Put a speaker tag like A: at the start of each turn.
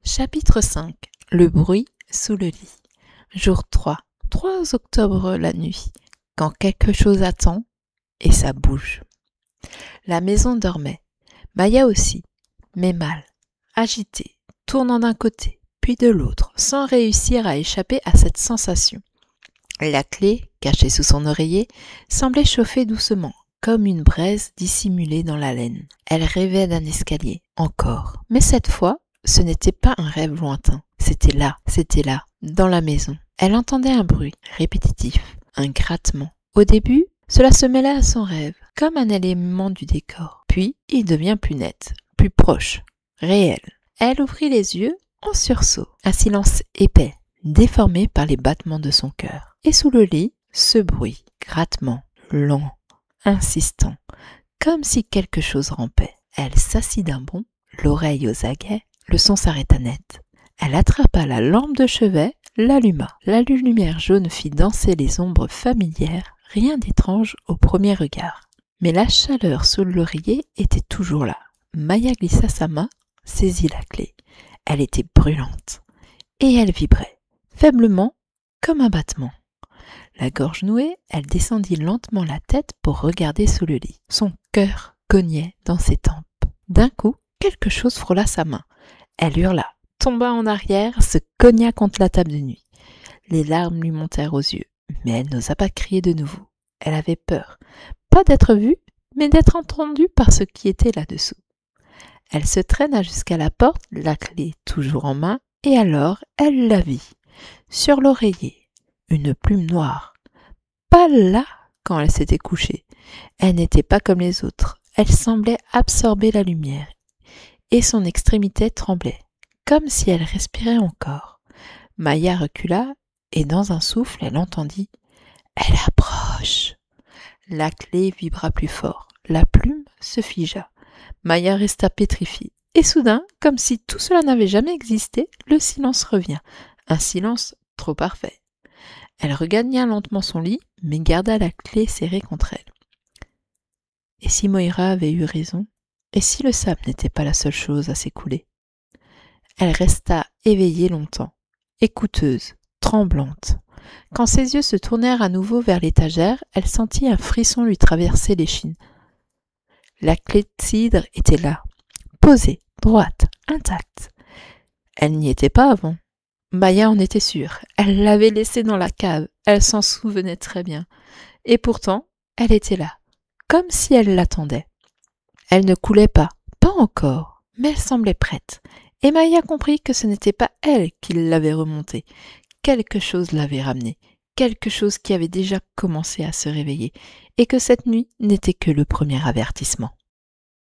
A: Chapitre 5. Le bruit sous le lit. Jour 3. 3 octobre la nuit. Quand quelque chose attend et ça bouge. La maison dormait. Maya aussi, mais mal, agitée, tournant d'un côté, puis de l'autre, sans réussir à échapper à cette sensation. La clé, cachée sous son oreiller, semblait chauffer doucement, comme une braise dissimulée dans la laine. Elle rêvait d'un escalier, encore, mais cette fois, ce n'était pas un rêve lointain. C'était là, dans la maison. Elle entendait un bruit répétitif, un grattement. Au début, cela se mêlait à son rêve, comme un élément du décor. Puis, il devient plus net, plus proche, réel. Elle ouvrit les yeux en sursaut. Un silence épais, déformé par les battements de son cœur. Et sous le lit, ce bruit, grattement, lent, insistant, comme si quelque chose rampait. Elle s'assit d'un bond, l'oreille aux aguets. Le son s'arrêta net. Elle attrapa la lampe de chevet, l'alluma. La lumière jaune fit danser les ombres familières, rien d'étrange au premier regard. Mais la chaleur sous l'oreiller était toujours là. Maya glissa sa main, saisit la clé. Elle était brûlante. Et elle vibrait, faiblement, comme un battement. La gorge nouée, elle descendit lentement la tête pour regarder sous le lit. Son cœur cognait dans ses tempes. D'un coup, quelque chose frôla sa main. Elle hurla, tomba en arrière, se cogna contre la table de nuit. Les larmes lui montèrent aux yeux, mais elle n'osa pas crier de nouveau. Elle avait peur, pas d'être vue, mais d'être entendue par ce qui était là-dessous. Elle se traîna jusqu'à la porte, la clé toujours en main, et alors elle la vit. Sur l'oreiller, une plume noire. Pas là quand elle s'était couchée. Elle n'était pas comme les autres. Elle semblait absorber la lumière. Et son extrémité tremblait, comme si elle respirait encore. Maya recula, et dans un souffle, elle entendit « Elle approche !» La clé vibra plus fort, la plume se figea. Maya resta pétrifiée, et soudain, comme si tout cela n'avait jamais existé, le silence revient, un silence trop parfait. Elle regagna lentement son lit, mais garda la clé serrée contre elle. Et si Moïra avait eu raison ? Et si le sable n'était pas la seule chose à s'écouler ? Elle resta éveillée longtemps, écouteuse, tremblante. Quand ses yeux se tournèrent à nouveau vers l'étagère, elle sentit un frisson lui traverser l'échine. La clé de cidre était là, posée, droite, intacte. Elle n'y était pas avant. Maya en était sûre. Elle l'avait laissée dans la cave. Elle s'en souvenait très bien. Et pourtant, elle était là, comme si elle l'attendait. Elle ne coulait pas encore, mais elle semblait prête. Et Maya comprit que ce n'était pas elle qui l'avait remontée. Quelque chose l'avait ramenée, quelque chose qui avait déjà commencé à se réveiller, et que cette nuit n'était que le premier avertissement.